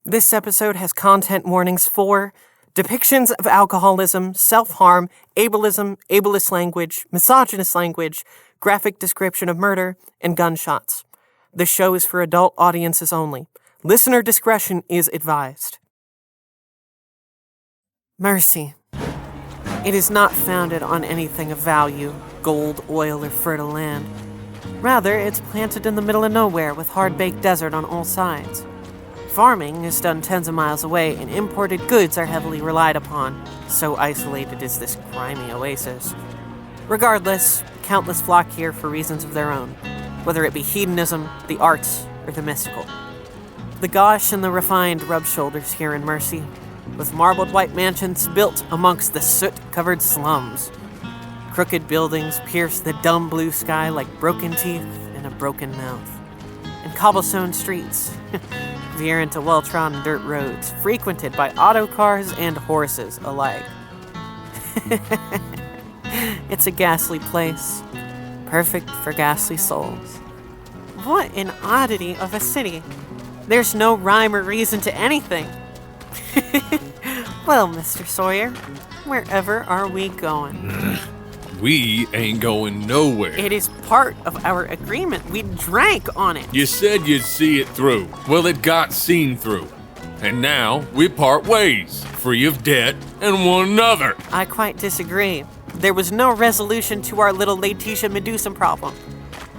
This episode has content warnings for depictions of alcoholism, self-harm, ableism, ableist language, misogynist language, graphic description of murder, and gunshots. This show is for adult audiences only. Listener discretion is advised. Mercy. It is not founded on anything of value, gold, oil, or fertile land. Rather, it's planted in the middle of nowhere with hard-baked desert on all sides. Farming is done tens of miles away, and imported goods are heavily relied upon, so isolated is this grimy oasis. Regardless, countless flock here for reasons of their own, whether it be hedonism, the arts, or the mystical. The gauche and the refined rub shoulders here in Mercy, with marbled white mansions built amongst the soot-covered slums. Crooked buildings pierce the dumb blue sky like broken teeth in a broken mouth. And cobblestone streets veer into well-trodden dirt roads, frequented by auto cars and horses alike. It's a ghastly place, perfect for ghastly souls. What an oddity of a city. There's no rhyme or reason to anything. Well, Mr. Sawyer, wherever are we going? We ain't going nowhere. It is part of our agreement. We drank on it. You said you'd see it through. Well, it got seen through. And now we part ways, free of debt and one another. I quite disagree. There was no resolution to our little Laetitia Medusum problem.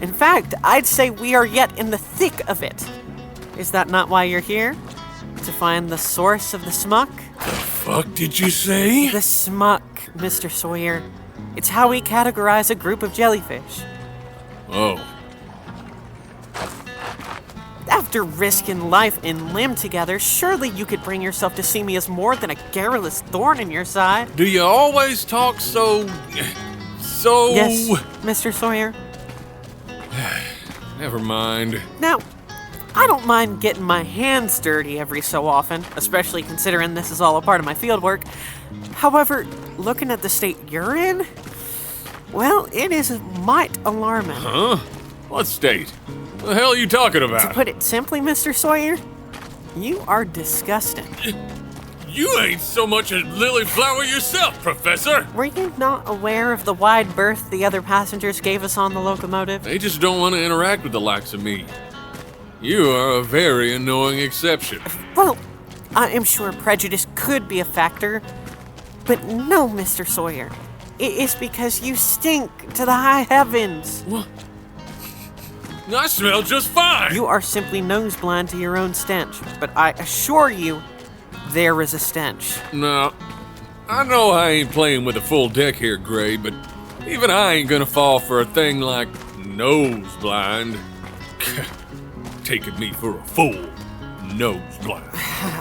In fact, I'd say we are yet in the thick of it. Is that not why you're here? To find the source of the smuck? The fuck did you say? The smuck, Mr. Sawyer. It's how we categorize a group of jellyfish. Oh. After risking life and limb together, surely you could bring yourself to see me as more than a garrulous thorn in your side. Do you always talk so... Yes, Mr. Sawyer. Never mind. Now, I don't mind getting my hands dirty every so often, especially considering this is all a part of my fieldwork. However, looking at the state you're in, well, it is might alarming. Huh? What state? What the hell are you talking about? To put it simply, Mr. Sawyer, you are disgusting. You ain't so much a lily flower yourself, Professor! Were you not aware of the wide berth the other passengers gave us on the locomotive? They just don't want to interact with the likes of me. You are a very annoying exception. Well, I am sure prejudice could be a factor, but no, Mr. Sawyer. It is because you stink to the high heavens. What? I smell just fine! You are simply nose blind to your own stench, but I assure you, there is a stench. No, I know I ain't playing with a full deck here, Gray, but even I ain't gonna fall for a thing like nose blind. Taking me for a fool. Nose blind.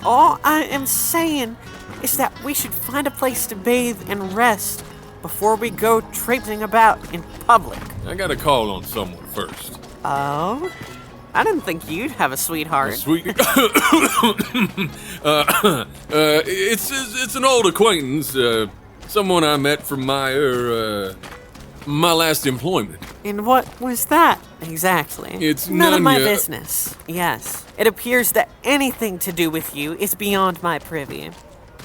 All I am saying is that we should find a place to bathe and rest before we go traipsing about in public. I gotta call on someone first. Oh? I didn't think you'd have a sweetheart. It's an old acquaintance, someone I met from my last employment. And what was that, exactly? It's none of my business. Yes. It appears that anything to do with you is beyond my privy.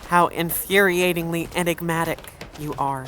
How infuriatingly enigmatic you are.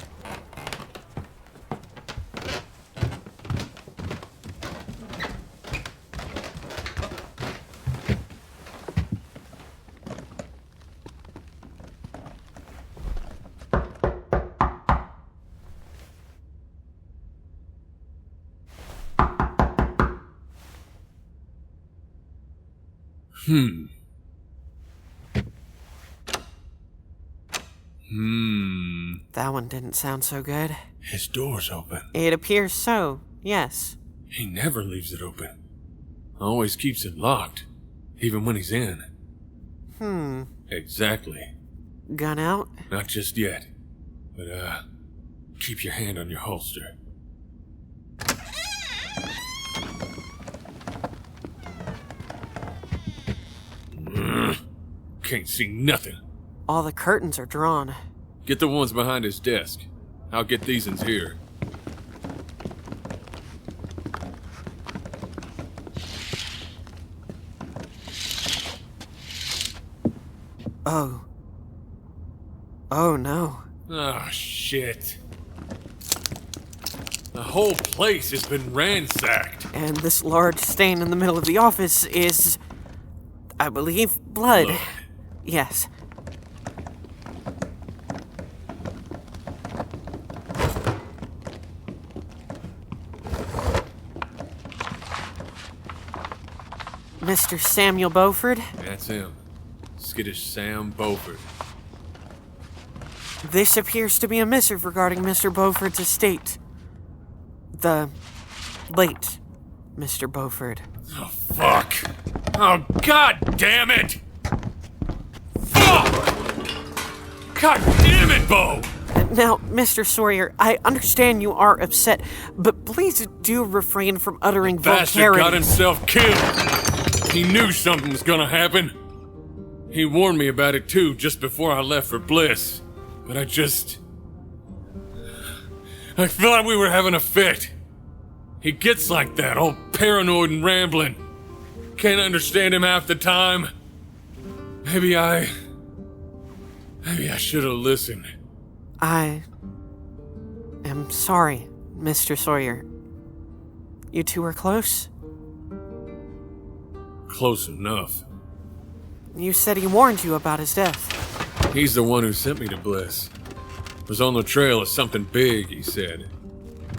That one didn't sound so good. His door's open. It appears so, yes. He never leaves it open. Always keeps it locked, even when he's in. Exactly. Gun out? Not just yet. But, keep your hand on your holster. Can't see nothing. All the curtains are drawn. Get the ones behind his desk. I'll get these ones here. Oh. Oh, no. Oh, shit. The whole place has been ransacked. And this large stain in the middle of the office is, I believe, blood. Blood. Yes. Mr. Samuel Beaufort? That's him. Skittish Sam Beaufort. This appears to be a missive regarding Mr. Beaufort's estate. The late Mr. Beaufort. Oh, fuck. Oh, god damn it! Fuck! God damn it, Bo! Now, Mr. Sawyer, I understand you are upset, but please do refrain from uttering Bastard vulgarity. got himself killed. He knew something was gonna happen. He warned me about it too, just before I left for Bliss. But I thought we were having a fit. He gets like that, all paranoid and rambling. Can't understand him half the time. Maybe I should have listened. I am sorry, Mr. Sawyer. You two are close? Close enough. You said he warned you about his death. He's the one who sent me to Bliss. Was on the trail of something big, he said.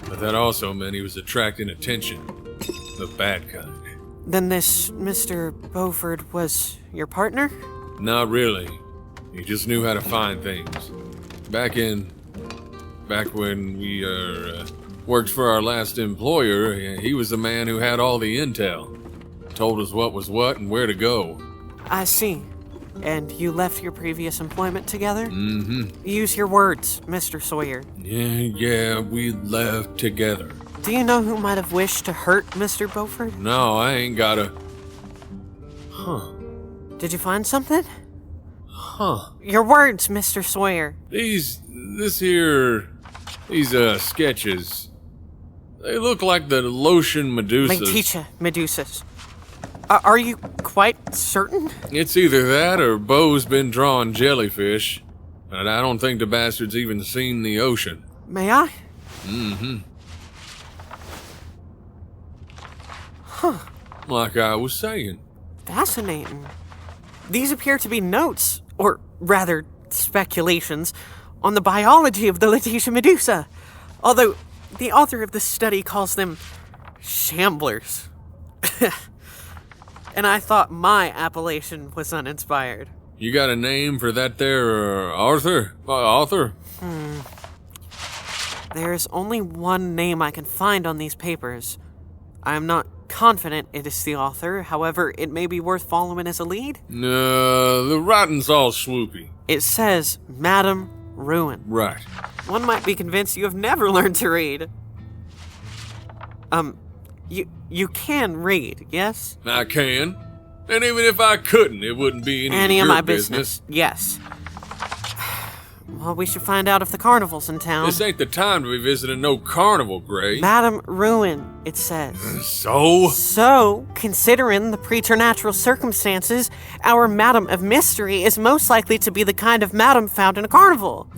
But that also meant he was attracting attention. The bad kind. Then this Mr. Beaufort was your partner? Not really. He just knew how to find things. Back when we worked for our last employer, he was the man who had all the intel. Told us what was what and where to go. I see. And you left your previous employment together? Mm-hmm. Use your words, Mr. Sawyer. Yeah, we left together. Do you know who might have wished to hurt Mr. Beaufort? No, I ain't got a... Huh. Did you find something? Huh. Your words, Mr. Sawyer. These sketches, they look like the lotion Medusas. Letitia Medusas. Are you quite certain? It's either that or Bo's been drawing jellyfish, and I don't think the bastard's even seen the ocean. May I? Mm-hmm. Huh. Like I was saying. Fascinating. These appear to be notes, or rather, speculations, on the biology of the Letitia Medusa, although the author of this study calls them shamblers. And I thought my appellation was uninspired. You got a name for that there author? There's only one name I can find on these papers. I am not confident it is the author, however, it may be worth following as a lead. The writing's all swoopy. It says, Madam Ruin. Right. One might be convinced you have never learned to read. You can read, yes? I can. And even if I couldn't, it wouldn't be any of my your business. Yes. Well, we should find out if the carnival's in town. This ain't the time to be visiting no carnival, Gray. Madam Ruin, it says. So? So, considering the preternatural circumstances, our Madam of Mystery is most likely to be the kind of madam found in a carnival.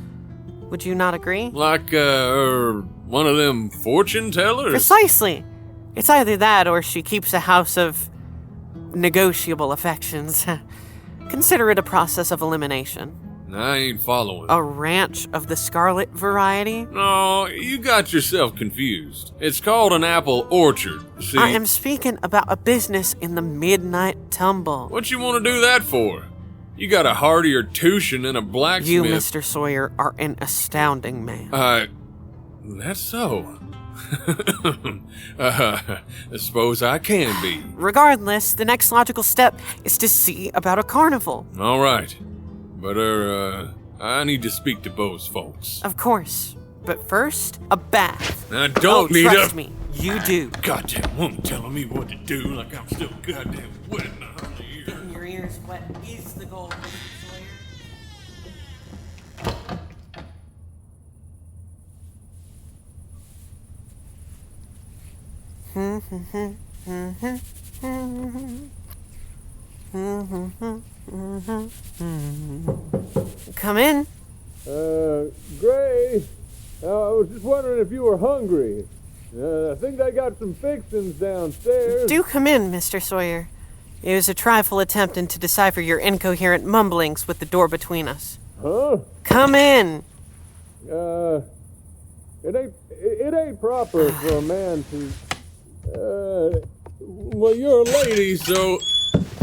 Would you not agree? Like, one of them fortune tellers? Precisely. It's either that or she keeps a house of negotiable affections. Consider it a process of elimination. I ain't following. A ranch of the scarlet variety? No, you got yourself confused. It's called an apple orchard, see? I am speaking about a business in the midnight tumble. What you want to do that for? You got a hardier tuition than a blacksmith. You, Mr. Sawyer, are an astounding man. That's so. I suppose I can be. Regardless, the next logical step is to see about a carnival. All right. But, I need to speak to Bo's folks. Of course. But first, a bath. I don't need trust me, you do. Goddamn woman telling me what to do like I'm still goddamn wet in the early years. Getting your ears wet is the goal, Mr. Sawyer. come in. Gray, I was just wondering if you were hungry. I think I got some fixings downstairs. Do come in, Mr. Sawyer. It was a trifle attempting to decipher your incoherent mumblings with the door between us. Huh? Come in! It ain't proper for a man to... Well, you're a lady, so...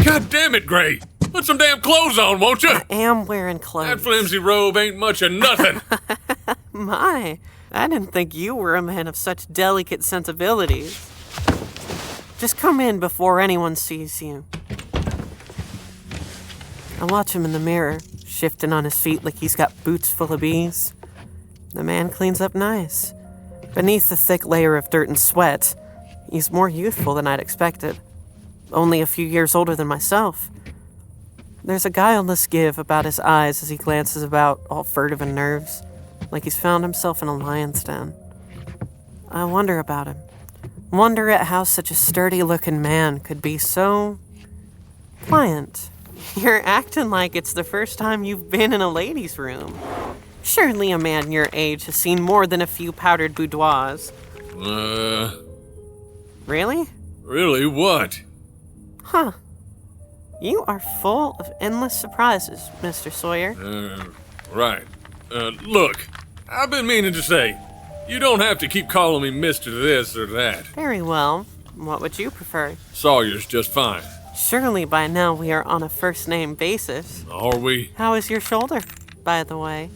God damn it, Gray! Put some damn clothes on, won't you? I am wearing clothes. That flimsy robe ain't much of nothing. My, I didn't think you were a man of such delicate sensibilities. Just come in before anyone sees you. I watch him in the mirror, shifting on his feet like he's got boots full of bees. The man cleans up nice. Beneath the thick layer of dirt and sweat, he's more youthful than I'd expected. Only a few years older than myself. There's a guileless give about his eyes as he glances about, all furtive and nerves, like he's found himself in a lion's den. I wonder about him. Wonder at how such a sturdy-looking man could be so... pliant. You're acting like it's the first time you've been in a ladies' room. Surely a man your age has seen more than a few powdered boudoirs. Really? Really, what? Huh. You are full of endless surprises, Mr. Sawyer. Right. Look, I've been meaning to say, you don't have to keep calling me Mr. This or that. Very well. What would you prefer? Sawyer's just fine. Surely by now we are on a first-name basis. Are we? How is your shoulder, by the way?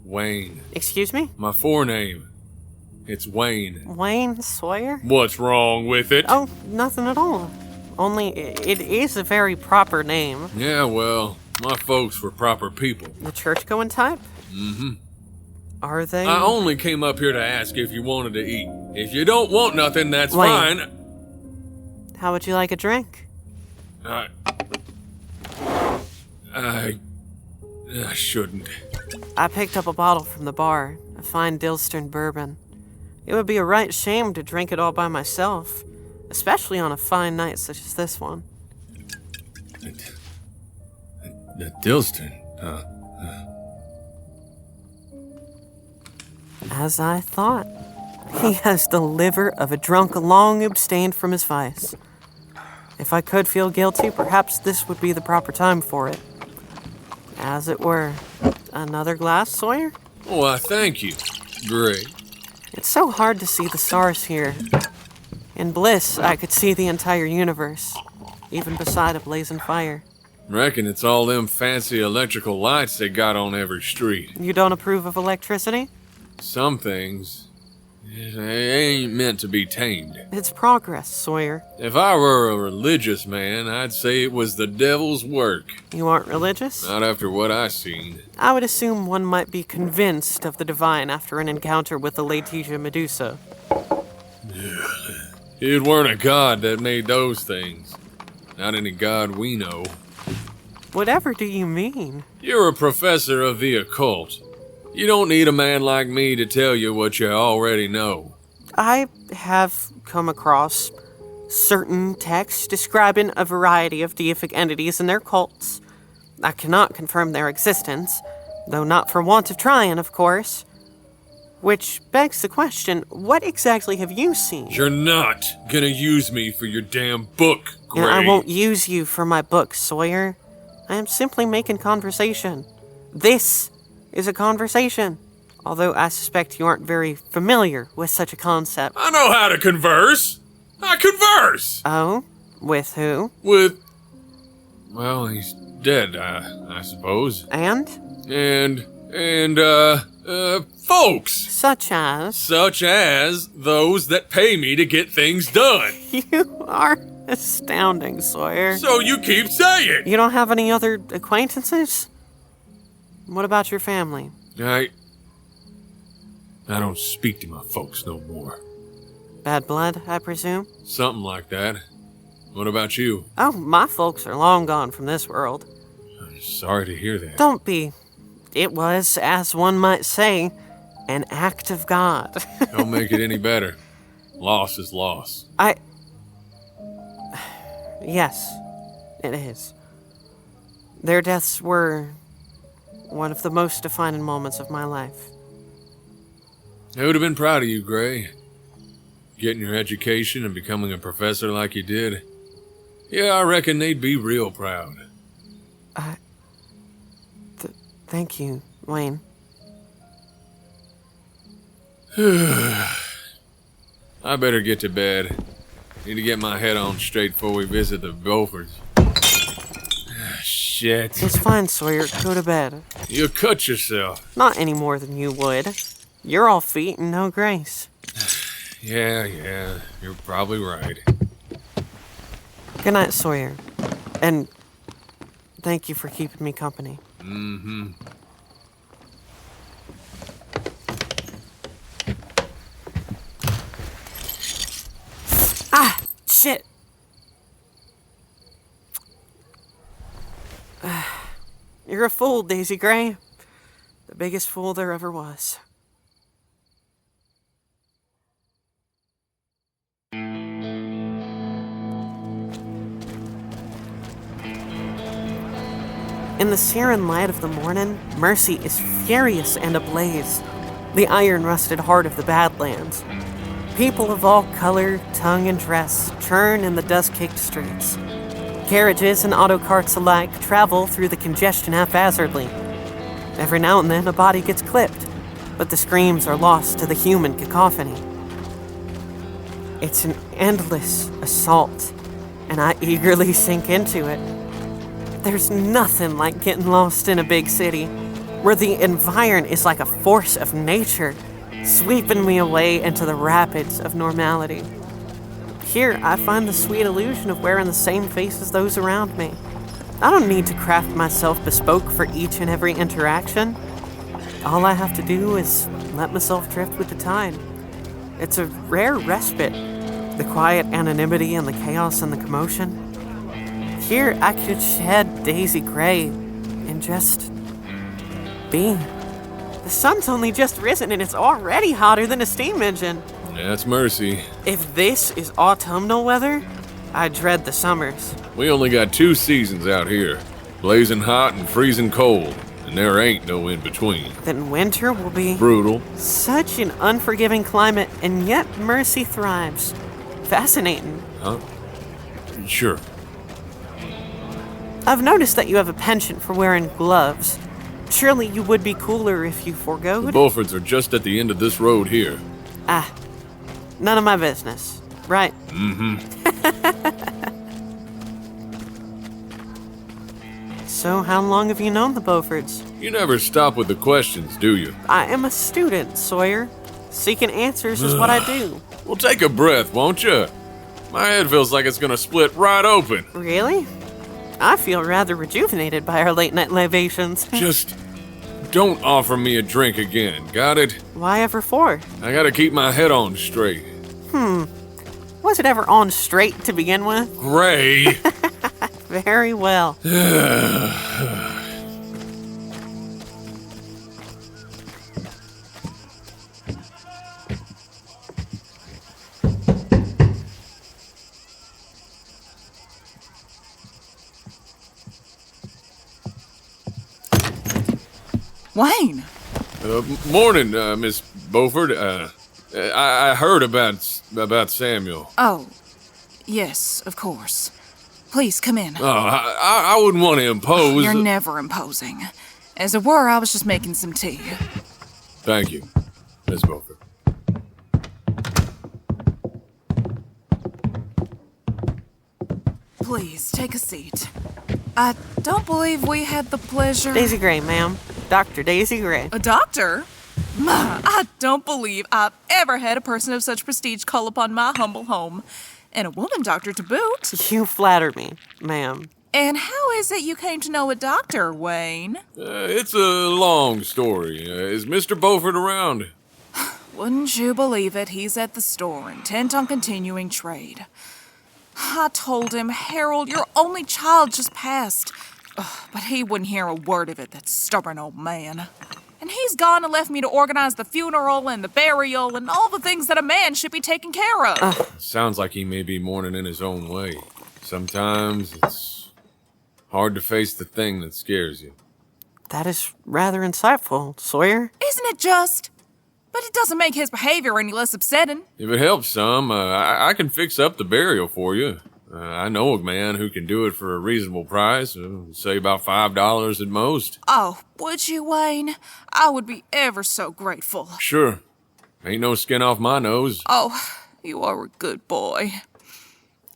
Wayne. Excuse me? My forename. It's Wayne. Wayne Sawyer? What's wrong with it? Oh, nothing at all. Only, it is a very proper name. Yeah, well, my folks were proper people. The church-going type? Mm-hmm. Are they? I only came up here to ask if you wanted to eat. If you don't want nothing, that's Wayne. fine. How would you like a drink? I shouldn't. I picked up a bottle from the bar, a fine Dilstern bourbon. It would be a right shame to drink it all by myself, especially on a fine night such as this one. The Dilstern, As I thought. He has the liver of a drunk long abstained from his vice. If I could feel guilty, perhaps this would be the proper time for it. As it were. Another glass, Sawyer? Why, thank you. Great. It's so hard to see the stars here. In bliss, I could see the entire universe, even beside a blazing fire. Reckon it's all them fancy electrical lights they got on every street. You don't approve of electricity? Some things, they ain't meant to be tamed. It's progress, Sawyer. If I were a religious man, I'd say it was the devil's work. You aren't religious? Not after what I seen. I would assume one might be convinced of the divine after an encounter with the Laetitia Medusa. It weren't a god that made those things. Not any god we know. Whatever do you mean? You're a professor of the occult. You don't need a man like me to tell you what you already know. I have come across certain texts describing a variety of deific entities and their cults. I cannot confirm their existence, though not for want of trying, of course. Which begs the question, what exactly have you seen? You're not gonna use me for your damn book, Gray. And I won't use you for my book, Sawyer. I am simply making conversation. This is a conversation. Although I suspect you aren't very familiar with such a concept. I know how to converse. I converse. Oh? With who? With... well, he's dead, I suppose. And? And, folks. Such as? Such as those that pay me to get things done. You are astounding, Sawyer. So you keep saying. You don't have any other acquaintances? What about your family? I don't speak to my folks no more. Bad blood, I presume? Something like that. What about you? Oh, my folks are long gone from this world. I'm sorry to hear that. Don't be. It was, as one might say, an act of God. Don't make it any better. Loss is loss. Yes, it is. Their deaths were one of the most defining moments of my life. I would have been proud of you, Gray. Getting your education and becoming a professor like you did. Yeah, I reckon they'd be real proud. Thank you, Wayne. I better get to bed. Need to get my head on straight before we visit the Beauforts. Shit. It's fine, Sawyer. Go to bed. You cut yourself. Not any more than you would. You're all feet and no grace. Yeah, you're probably right. Good night, Sawyer. And thank you for keeping me company. Mm-hmm. Ah! Shit! You're a fool, Daisy Gray. The biggest fool there ever was. In the searing light of the morning, Mercy is furious and ablaze, the iron-rusted heart of the Badlands. People of all color, tongue, and dress churn in the dust-caked streets. Carriages and auto carts alike travel through the congestion haphazardly. Every now and then, a body gets clipped, but the screams are lost to the human cacophony. It's an endless assault, and I eagerly sink into it. There's nothing like getting lost in a big city, where the environment is like a force of nature, sweeping me away into the rapids of normality. Here, I find the sweet illusion of wearing the same face as those around me. I don't need to craft myself bespoke for each and every interaction. All I have to do is let myself drift with the tide. It's a rare respite, the quiet anonymity and the chaos and the commotion. Here, I could shed Daisy Gray and just be. The sun's only just risen and it's already hotter than a steam engine. That's Mercy. If this is autumnal weather, I dread the summers. We only got 2 seasons out here. Blazing hot and freezing cold. And there ain't no in-between. Then winter will be brutal. Such an unforgiving climate, and yet Mercy thrives. Fascinating. Huh? Sure. I've noticed that you have a penchant for wearing gloves. Surely you would be cooler if you forgoed? The Beauforts are just at the end of this road here. Ah, none of my business. Right. Mm-hmm. So how long have you known the Beauforts? You never stop with the questions, do you? I am a student, Sawyer. Seeking answers is what I do. Well, take a breath, won't you? My head feels like it's gonna split right open. Really? I feel rather rejuvenated by our late-night libations. Just don't offer me a drink again, got it? Why ever for? I gotta keep my head on straight. Was it ever on straight to begin with? Gray! Very well. Wayne! Morning, Miss Beaufort. I heard about Samuel. Oh, yes, of course. Please, come in. Oh, I wouldn't want to impose. You're never imposing. As it were, I was just making some tea. Thank you, Miss Beaufort. Please, take a seat. I don't believe we had the pleasure... Daisy Gray, ma'am. Dr. Daisy Gray. A doctor? I don't believe I've ever had a person of such prestige call upon my humble home. And a woman doctor to boot. You flatter me, ma'am. And how is it you came to know a doctor, Wayne? It's a long story. Is Mr. Beaufort around? Wouldn't you believe it, he's at the store, intent on continuing trade. I told him, Harold, your only child just passed. But he wouldn't hear a word of it, that stubborn old man. And he's gone and left me to organize the funeral and the burial and all the things that a man should be taking care of. Sounds like he may be mourning in his own way. Sometimes it's Hard to face the thing that scares you. That is rather insightful, Sawyer. Isn't it just? But it doesn't make his behavior any less upsetting. If it helps some, I can fix up the burial for you. I know a man who can do it for a reasonable price, say about $5 at most. Oh, would you, Wayne? I would be ever so grateful. Sure. Ain't no skin off my nose. Oh, you are a good boy.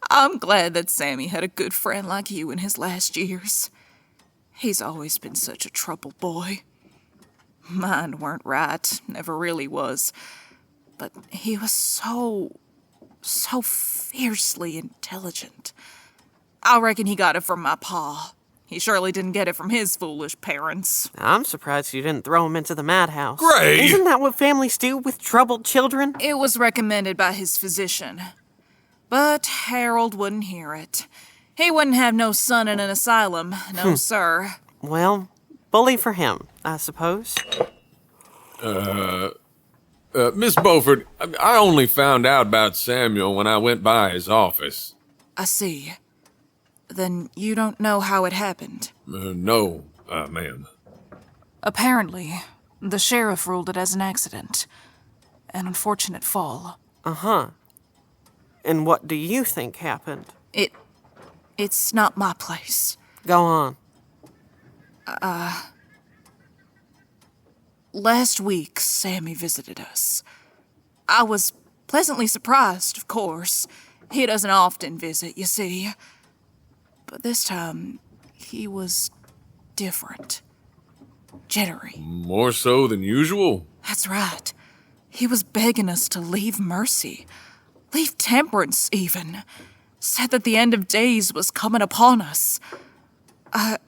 I'm glad that Sammy had a good friend like you in his last years. He's always been such a troubled boy. Mine weren't right, never really was. But he was so fiercely intelligent. I reckon he got it from my pa. He surely didn't get it from his foolish parents. I'm surprised you didn't throw him into the madhouse. Gray! Isn't that what families do with troubled children? It was recommended by his physician. But Harold wouldn't hear it. He wouldn't have no son in an asylum, no sir. Well, bully for him, I suppose. Miss Beaufort, I only found out about Samuel when I went by his office. I see. Then you don't know how it happened? No, ma'am. Apparently, the sheriff ruled it as an accident. An unfortunate fall. Uh-huh. And what do you think happened? It's not my place. Go on. Last week, Sammy visited us. I was pleasantly surprised, of course. He doesn't often visit, you see. But this time, he was different. Jittery. More so than usual? That's right. He was begging us to leave mercy. Leave temperance, even. Said that the end of days was coming upon us. I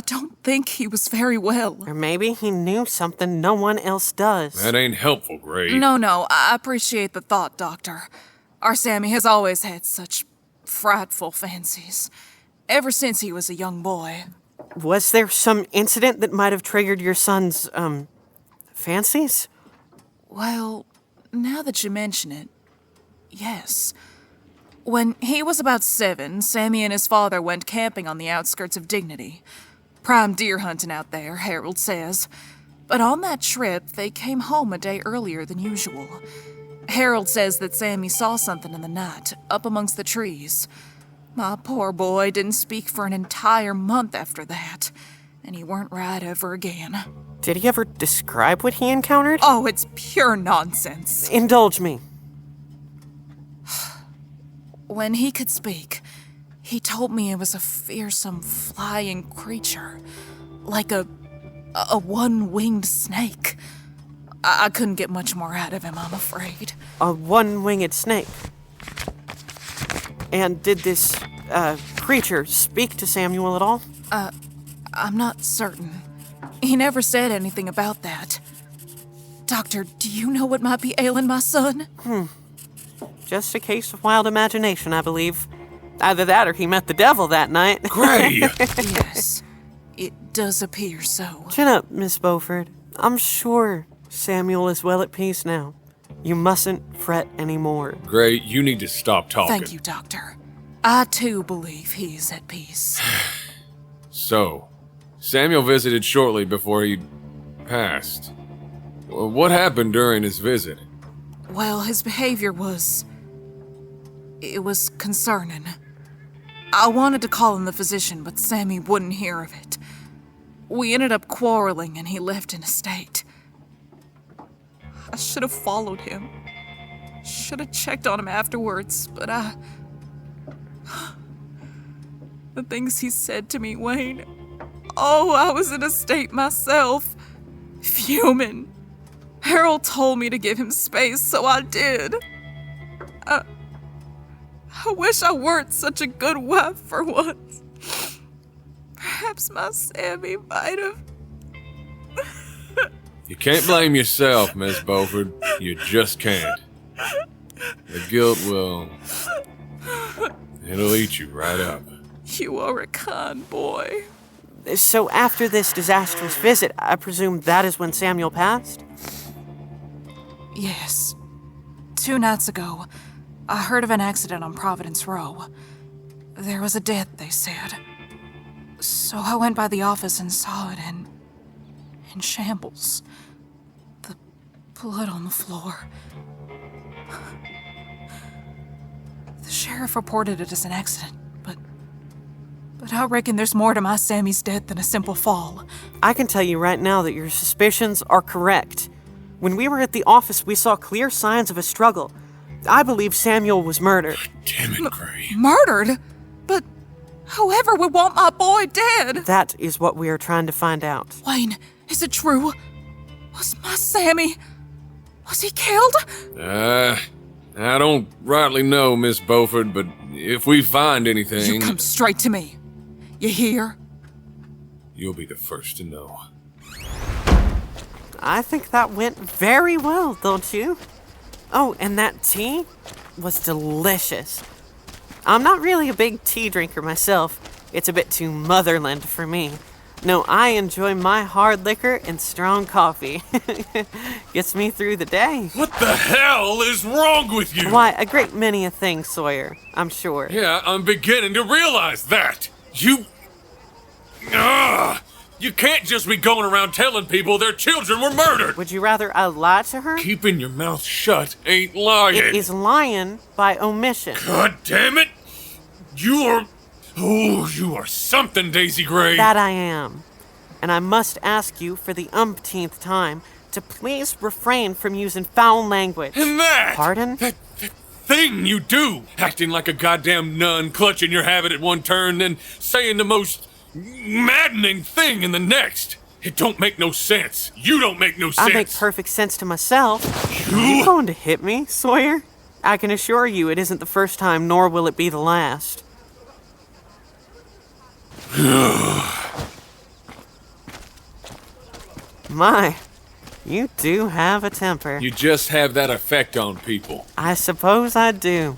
don't think he was very well. Or maybe he knew something no one else does. That ain't helpful, Gray. No, I appreciate the thought, Doctor. Our Sammy has always had such frightful fancies. Ever since he was a young boy. Was there some incident that might have triggered your son's, fancies? Well, now that you mention it, yes. When he was about 7, Sammy and his father went camping on the outskirts of Dignity. Prime deer hunting out there, Harold says. But on that trip, they came home a day earlier than usual. Harold says that Sammy saw something in the night, up amongst the trees. My poor boy didn't speak for an entire month after that, and he weren't right ever again. Did he ever describe what he encountered? Oh, it's pure nonsense. Indulge me. When he could speak, he told me it was a fearsome flying creature, like a one-winged snake. I couldn't get much more out of him, I'm afraid. A one-winged snake. And did this, creature speak to Samuel at all? I'm not certain. He never said anything about that. Doctor, do you know what might be ailing my son? Just a case of wild imagination, I believe. Either that or he met the devil that night. Gray! Yes, it does appear so. Chin up, Miss Beaufort. I'm sure Samuel is well at peace now. You mustn't fret anymore. Gray, you need to stop talking. Thank you, Doctor. I, too, believe he is at peace. So, Samuel visited shortly before he passed. What happened during his visit? Well, his behavior was... it was concerning. I wanted to call in the physician, but Sammy wouldn't hear of it. We ended up quarreling, and he left in a state. I should have followed him. Should have checked on him afterwards, but the things he said to me, Wayne. Oh, I was in a state myself. Fuming. Harold told me to give him space, so I did. I wish I weren't such a good wife for once. Perhaps my Sammy might have... You can't blame yourself, Miss Beaufort. You just can't. The guilt it'll eat you right up. You are a kind boy. So after this disastrous visit, I presume that is when Samuel passed? Yes. 2 nights ago, I heard of an accident on Providence Row. There was a death, they said. So I went by the office and saw it in shambles. The blood on the floor. The sheriff reported it as an accident, but I reckon there's more to my Sammy's death than a simple fall. I can tell you right now that your suspicions are correct. When we were at the office, we saw clear signs of a struggle. I believe Samuel was murdered. Damn it, Gray. Murdered? But whoever would want my boy dead? That is what we are trying to find out. Wayne, is it true? Was my Sammy... was he killed? I don't rightly know, Miss Beaufort, but if we find anything... You come straight to me. You hear? You'll be the first to know. I think that went very well, don't you? Oh, and that tea was delicious. I'm not really a big tea drinker myself. It's a bit too motherland for me. No, I enjoy my hard liquor and strong coffee. Gets me through the day. What the hell is wrong with you? Why, a great many a thing, Sawyer, I'm sure. Yeah, I'm beginning to realize that. You can't just be going around telling people their children were murdered. Would you rather I lie to her? Keeping your mouth shut ain't lying. It is lying by omission. God damn it! You are something, Daisy Gray. That I am. And I must ask you for the umpteenth time to please refrain from using foul language. And that! Pardon? That thing you do! Acting like a goddamn nun, clutching your habit at one turn, then saying the most maddening thing in the next. It don't make no sense. You don't make no sense. I make perfect sense to myself. Are you going to hit me, Sawyer? I can assure you it isn't the first time, nor will it be the last. My, you do have a temper. You just have that effect on people. I suppose I do.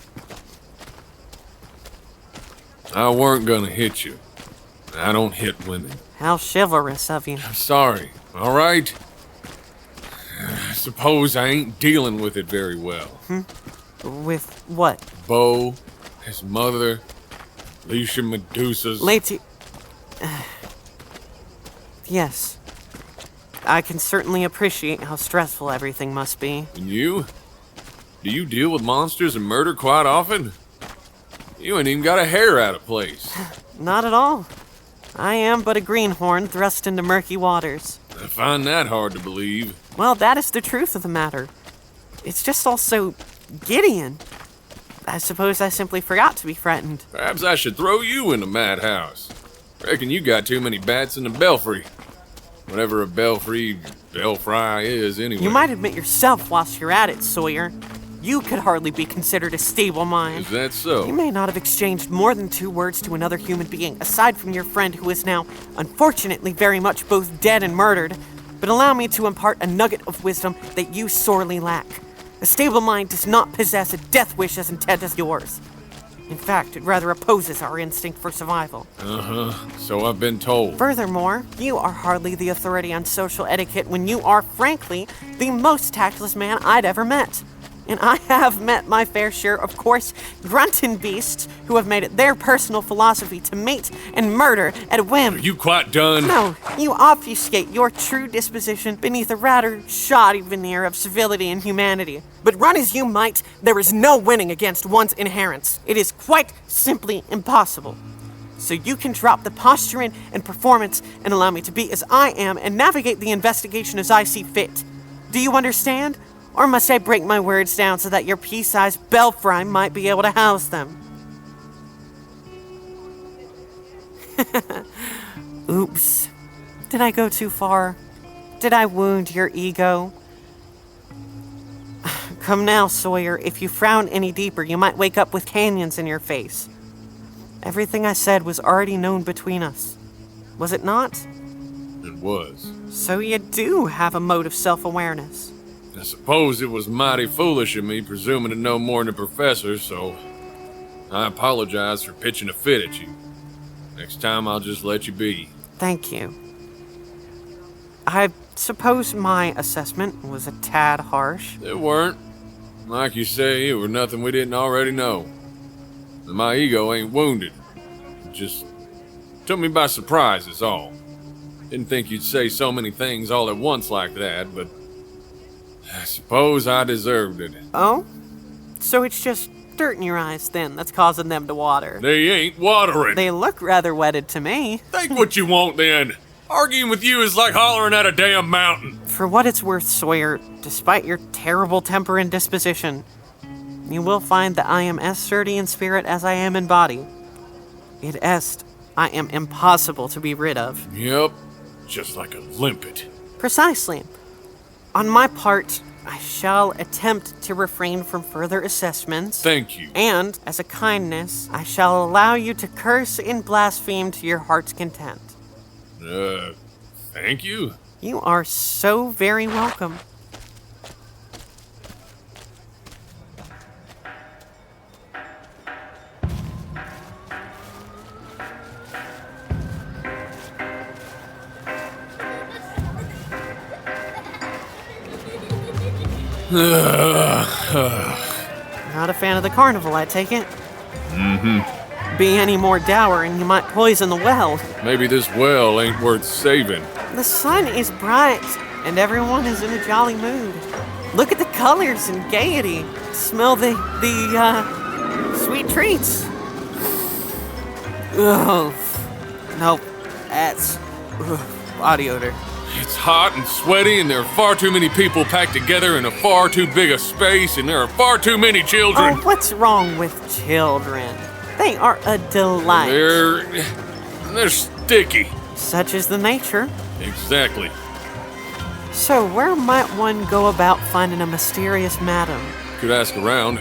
I weren't gonna hit you. I don't hit women. How chivalrous of you. I'm sorry, all right? I suppose I ain't dealing with it very well. With what? Bo, his mother, Alicia Medusa's... Lady... Yes. I can certainly appreciate how stressful everything must be. And you? Do you deal with monsters and murder quite often? You ain't even got a hair out of place. Not at all. I am but a greenhorn thrust into murky waters. I find that hard to believe. Well, that is the truth of the matter. It's just all so Gideon. I suppose I simply forgot to be frightened. Perhaps I should throw you in the madhouse. Reckon you got too many bats in the belfry. Whatever a belfry is, anyway. You might admit yourself whilst you're at it, Sawyer. You could hardly be considered a stable mind. Is that so? You may not have exchanged more than 2 words to another human being, aside from your friend who is now, unfortunately, very much both dead and murdered. But allow me to impart a nugget of wisdom that you sorely lack. A stable mind does not possess a death wish as intent as yours. In fact, it rather opposes our instinct for survival. So I've been told. Furthermore, you are hardly the authority on social etiquette when you are, frankly, the most tactless man I'd ever met. And I have met my fair share of coarse, grunting beasts who have made it their personal philosophy to mate and murder at a whim. Are you quite done? No, you obfuscate your true disposition beneath a rather shoddy veneer of civility and humanity. But run as you might, there is no winning against one's inherence. It is quite simply impossible. So you can drop the posturing and performance and allow me to be as I am and navigate the investigation as I see fit. Do you understand? Or must I break my words down so that your pea-sized belfry might be able to house them? Oops. Did I go too far? Did I wound your ego? Come now, Sawyer. If you frown any deeper, you might wake up with canyons in your face. Everything I said was already known between us. Was it not? It was. So you do have a mode of self-awareness. I suppose it was mighty foolish of me presuming to know more than the professor, so I apologize for pitching a fit at you. Next time I'll just let you be. Thank you. I suppose my assessment was a tad harsh. It weren't. Like you say, it were nothing we didn't already know. And my ego ain't wounded. Just Took me by surprise is all. Didn't think you'd say so many things all at once like that, but I suppose I deserved it. Oh? So it's just dirt in your eyes, then, that's causing them to water. They ain't watering. They look rather wetted to me. Think what you want, then. Arguing with you is like hollering at a damn mountain. For what it's worth, Sawyer, despite your terrible temper and disposition, you will find that I am as sturdy in spirit as I am in body. Id est, I am impossible to be rid of. Yep, just like a limpet. Precisely. On my part, I shall attempt to refrain from further assessments. Thank you. And, as a kindness, I shall allow you to curse and blaspheme to your heart's content. Thank you? You are so very welcome. Not a fan of the carnival, I take it? Mm-hmm. Be any more dour and you might poison the well. Maybe this well ain't worth saving. The sun is bright and everyone is in a jolly mood. Look at the colors and gaiety. Smell the sweet treats. Ugh. Nope. That's body odor. It's hot and sweaty, and there are far too many people packed together in a far too big a space, and there are far too many children. Oh, what's wrong with children? They are a delight. They're sticky. Such is the nature. Exactly. So, where might one go about finding a mysterious madam? Could ask around.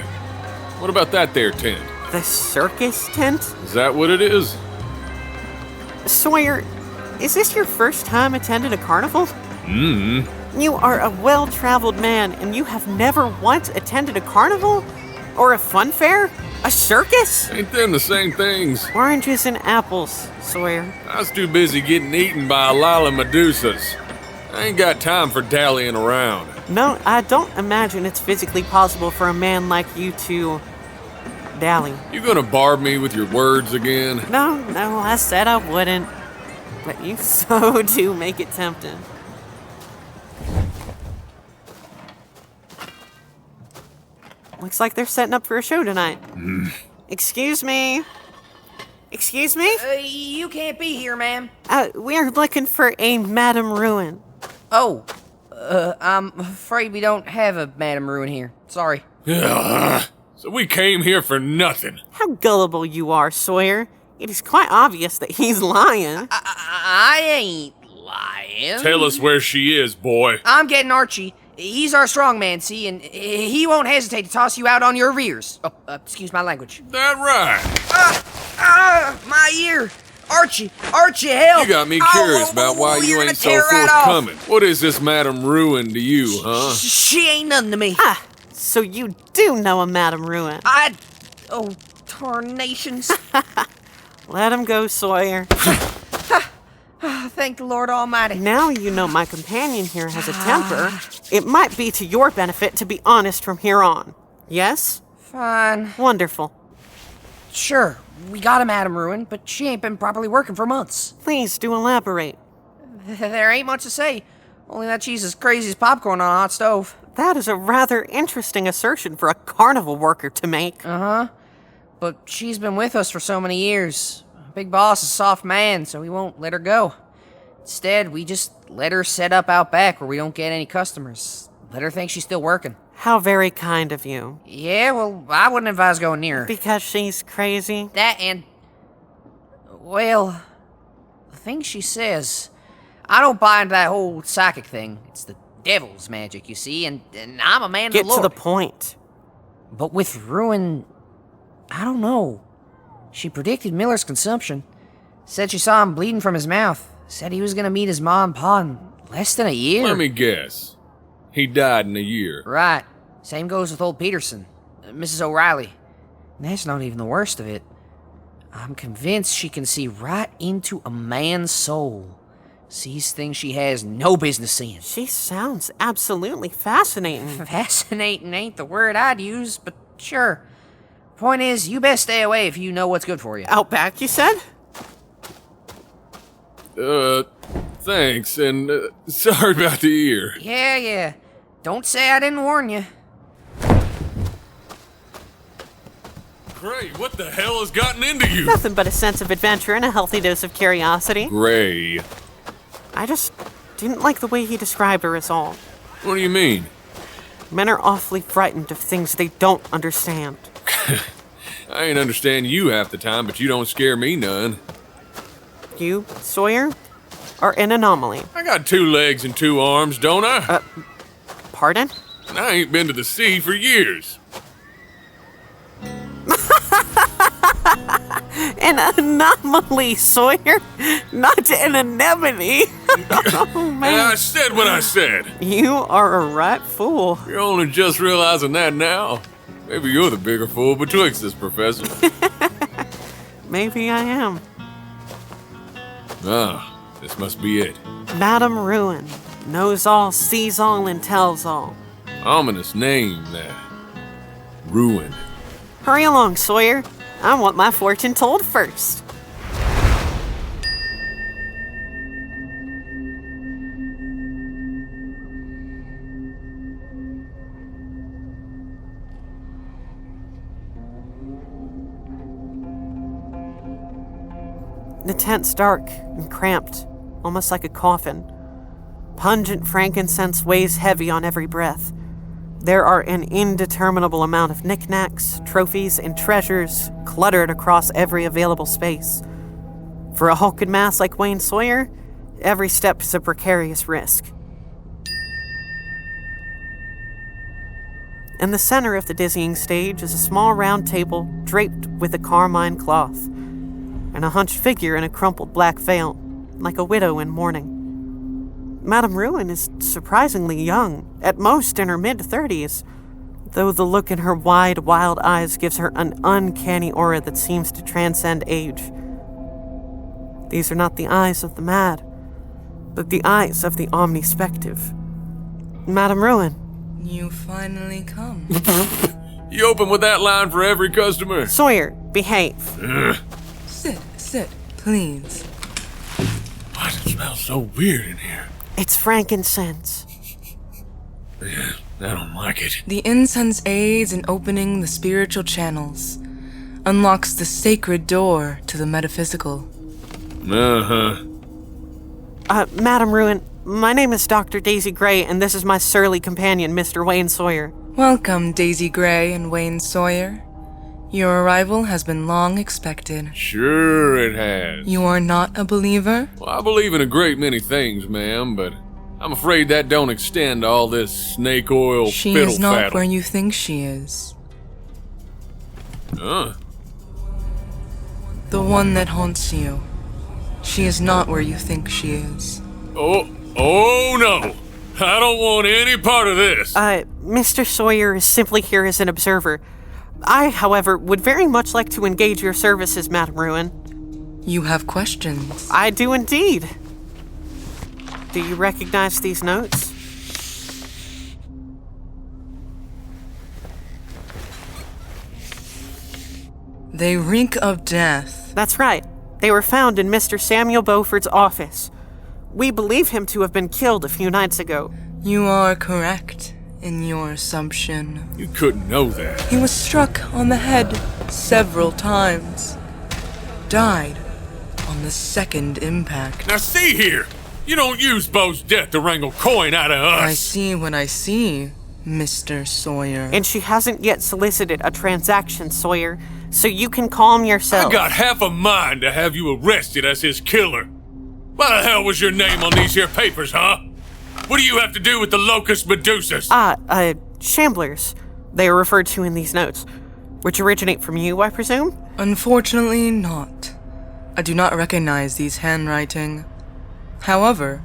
What about that there tent? The circus tent? Is that what it is? Sawyer, is this your first time attending a carnival? Mm-hmm. You are a well-traveled man, and you have never once attended a carnival? Or a fun fair? A circus? Ain't them the same things? Oranges and apples, Sawyer. I was too busy getting eaten by a lot of Medusas. I ain't got time for dallying around. No, I don't imagine it's physically possible for a man like you to dally. You gonna barb me with your words again? No, I said I wouldn't. But you so do make it tempting. Looks like they're setting up for a show tonight. Excuse me? Excuse me? You can't be here, ma'am. We are looking for a Madame Ruin. Oh, I'm afraid we don't have a Madame Ruin here. Sorry. So we came here for nothing. How gullible you are, Sawyer. It is quite obvious that he's lying. I ain't lying. Tell us where she is, boy. I'm getting Archie. He's our strongman, see, and he won't hesitate to toss you out on your rears. Oh, excuse my language. That right. My ear. Archie, help. You got me curious about why you ain't so forthcoming. What is this Madame Ruin to you, huh? She ain't nothing to me. So you do know a Madame Ruin. Oh, tarnations. Let him go, Sawyer. Thank the Lord Almighty. Now you know my companion here has a temper. It might be to your benefit to be honest from here on. Yes? Fine. Wonderful. Sure, we got a Madame Ruin, but she ain't been properly working for months. Please do elaborate. There ain't much to say. Only that she's as crazy as popcorn on a hot stove. That is a rather interesting assertion for a carnival worker to make. But she's been with us for so many years. Big Boss is a soft man, so he won't let her go. Instead, we just let her set up out back where we don't get any customers. Let her think she's still working. How very kind of you. Yeah, well, I wouldn't advise going near her. Because she's crazy? That and... well, the thing she says... I don't buy into that whole psychic thing. It's the devil's magic, you see, and I'm a man of the Lord. Get to the point. But with Ruin... I don't know. She predicted Miller's consumption. Said she saw him bleeding from his mouth. Said he was gonna meet his mom and pa in less than a year. Let me guess. He died in a year. Right. Same goes with old Peterson. Mrs. O'Reilly. And that's not even the worst of it. I'm convinced she can see right into a man's soul. Sees things she has no business seeing. She sounds absolutely fascinating. Fascinating ain't the word I'd use, but sure. Point is, you best stay away if you know what's good for you. Out back, you said? Thanks, and sorry about the ear. Yeah. Don't say I didn't warn you. Gray, what the hell has gotten into you? Nothing but a sense of adventure and a healthy dose of curiosity. Gray. I just didn't like the way he described her as all. What do you mean? Men are awfully frightened of things they don't understand. I ain't understand you half the time, but you don't scare me none. You, Sawyer, are an anomaly. I got 2 legs and 2 arms, don't I? Pardon? And I ain't been to the sea for years. An anomaly, Sawyer, not an anemone. Oh, And man. I said what I said. You are a right fool. You're only just realizing that now. Maybe you're the bigger fool betwixt us, Professor. Maybe I am. This must be it. Madam Ruin. Knows all, sees all, and tells all. Ominous name, that. Ruin. Hurry along, Sawyer. I want my fortune told first. The tent's dark and cramped, almost like a coffin. Pungent frankincense weighs heavy on every breath. There are an indeterminable amount of knickknacks, trophies, and treasures cluttered across every available space. For a hulking mass like Wayne Sawyer, every step is a precarious risk. In the center of the dizzying stage is a small round table draped with a carmine cloth, and a hunched figure in a crumpled black veil, like a widow in mourning. Madame Ruin is surprisingly young, at most in her mid-30s, though the look in her wide, wild eyes gives her an uncanny aura that seems to transcend age. These are not the eyes of the mad, but the eyes of the omnispective. Madame Ruin. You finally come. You open with that line for every customer. Sawyer, behave. Sit, please. Why does it smell so weird in here? It's frankincense. Yeah, I don't like it. The incense aids in opening the spiritual channels, unlocks the sacred door to the metaphysical. Madame Ruin, my name is Dr. Daisy Gray, and this is my surly companion, Mr. Wayne Sawyer. Welcome, Daisy Gray and Wayne Sawyer. Your arrival has been long expected. Sure it has. You are not a believer? Well, I believe in a great many things, ma'am, but I'm afraid that don't extend to all this snake oil She fiddle is not faddle. where you think she is. Huh? The one that haunts you. She is not where you think she is. Oh no! I don't want any part of this! Mr. Sawyer is simply here as an observer. I, however, would very much like to engage your services, Madame Ruin. You have questions. I do indeed. Do you recognize these notes? They reek of death. That's right. They were found in Mr. Samuel Beauford's office. We believe him to have been killed a few nights ago. You are correct in your assumption. You couldn't know that. He was struck on the head several times. Died on the second impact. Now see here! You don't use Beau's death to wrangle coin out of us! I see what I see, Mr. Sawyer. And she hasn't yet solicited a transaction, Sawyer, so you can calm yourself. I got half a mind to have you arrested as his killer. Why the hell was your name on these here papers, huh? What do you have to do with the locust medusas? Shamblers. They are referred to in these notes, which originate from you, I presume? Unfortunately not. I do not recognize these handwriting. However,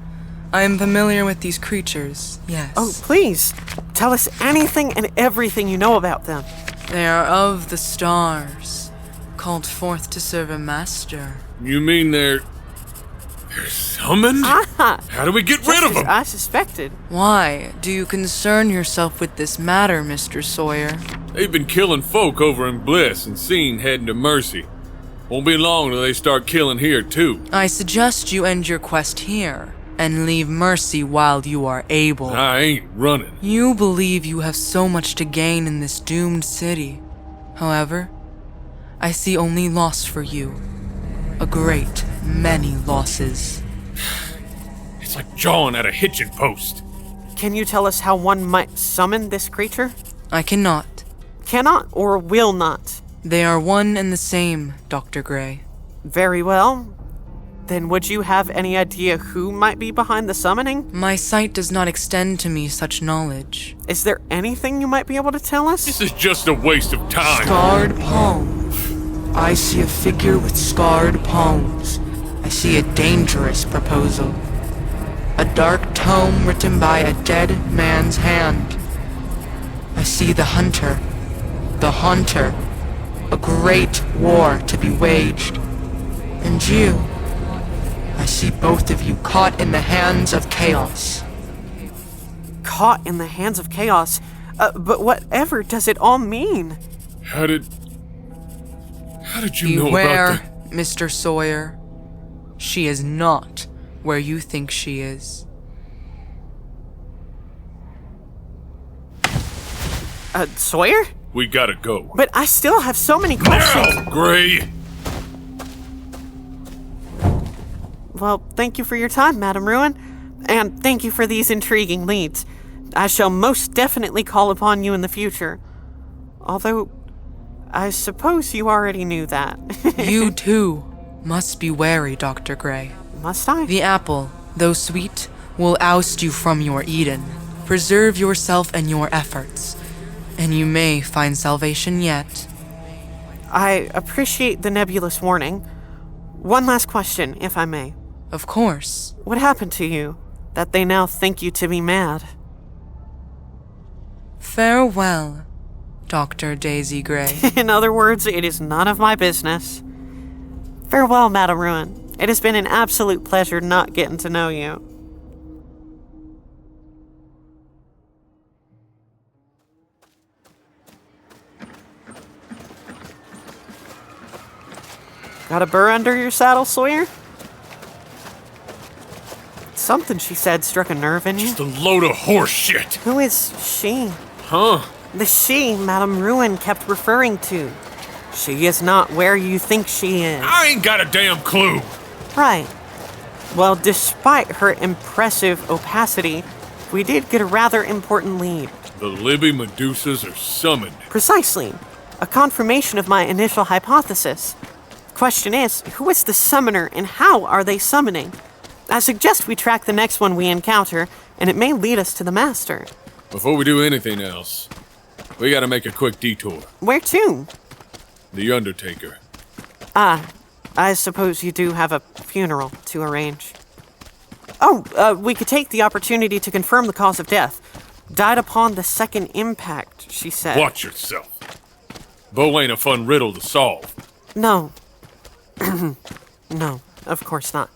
I am familiar with these creatures, yes. Oh, please, tell us anything and everything you know about them. They are of the stars, called forth to serve a master. You mean they're summoned? Ah, How do we get rid just of as them? I suspected. Why do you concern yourself with this matter, Mr. Sawyer? They've been killing folk over in Bliss and Scene heading to Mercy. Won't be long till they start killing here, too. I suggest you end your quest here and leave Mercy while you are able. I ain't running. You believe you have so much to gain in this doomed city. However, I see only loss for you. A great many losses. It's like jawing at a hitching post. Can you tell us how one might summon this creature? I cannot. Cannot or will not? They are one and the same, Dr. Gray. Very well. Then would you have any idea who might be behind the summoning? My sight does not extend to me such knowledge. Is there anything you might be able to tell us? This is just a waste of time. Scarred palms. I see a figure with scarred palms. I see a dangerous proposal. A dark tome written by a dead man's hand. I see the hunter, the haunter, a great war to be waged. And you, I see both of you caught in the hands of chaos. Caught in the hands of chaos? But whatever does it all mean? How did you know Beware, about that? Mr. Sawyer. She is not where you think she is. Sawyer? We gotta go. But I still have so many questions. Now, Gray! Well, thank you for your time, Madam Ruin. And thank you for these intriguing leads. I shall most definitely call upon you in the future. Although, I suppose you already knew that. You too must be wary, Dr. Gray. Must I? The apple, though sweet, will oust you from your Eden. Preserve yourself and your efforts, and you may find salvation yet. I appreciate the nebulous warning. One last question, if I may. Of course. What happened to you, that they now think you to be mad? Farewell, Dr. Daisy Gray. In other words, it is none of my business. Farewell, Madam Ruin. It has been an absolute pleasure not getting to know you. Got a burr under your saddle, Sawyer? Something she said struck a nerve in you. Just a load of horse shit. Who is she? Huh? The she Madame Ruin kept referring to. She is not where you think she is. I ain't got a damn clue. Right. Well, despite her impressive opacity, we did get a rather important lead. The Libby Medusas are summoned. Precisely. A confirmation of my initial hypothesis. Question is, who is the summoner and how are they summoning? I suggest we track the next one we encounter, and it may lead us to the master. Before we do anything else, we gotta make a quick detour. Where to? The Undertaker. I suppose you do have a funeral to arrange. Oh, we could take the opportunity to confirm the cause of death. Died upon the second impact, she said. Watch yourself. Bo ain't a fun riddle to solve. No. No, of course not.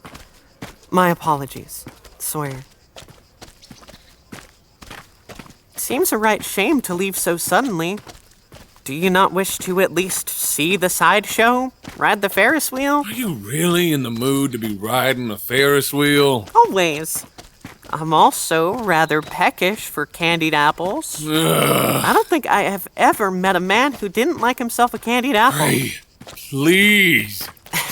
My apologies, Sawyer. Seems a right shame to leave so suddenly. Do you not wish to at least see the sideshow? Ride the Ferris wheel? Are you really in the mood to be riding a Ferris wheel? Always. I'm also rather peckish for candied apples. Ugh. I don't think I have ever met a man who didn't like himself a candied apple. Hey, please.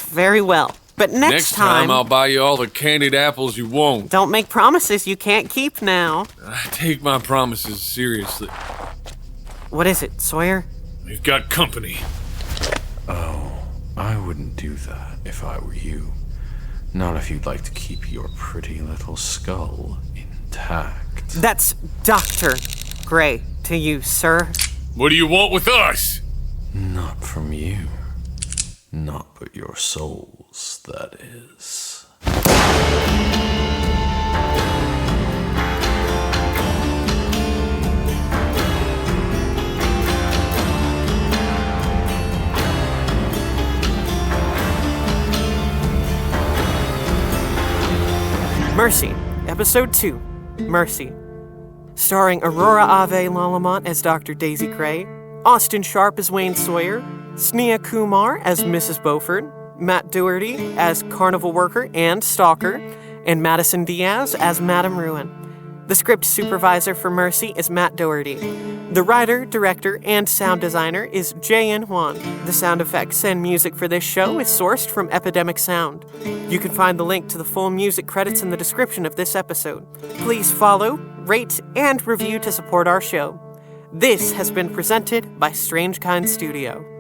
Very well. But next time I'll buy you all the candied apples you want. Don't make promises you can't keep now. I take my promises seriously. What is it, Sawyer? We've got company. Oh, I wouldn't do that if I were you. Not if you'd like to keep your pretty little skull intact. That's Dr. Gray to you, sir. What do you want with us? Not from you. Not but your souls, that is. Mercy, Episode 2, Mercy. Starring Aurora Ave-Lallemant as Dr. Daisy Gray, Austin Sharp as Wayne Sawyer, Sneha Kumar as Mrs. Beaufort, Matt Doherty as carnival worker and stalker, and Madison Diaz as Madame Ruin. The script supervisor for Mercy is Matt Doherty. The writer, director, and sound designer is Jae-in Hwan. The sound effects and music for this show is sourced from EpidemicSound. You can find the link to the full music credits in the description of this episode. Please follow, rate, and review to support our show. This has been presented by Strange Kind Studio.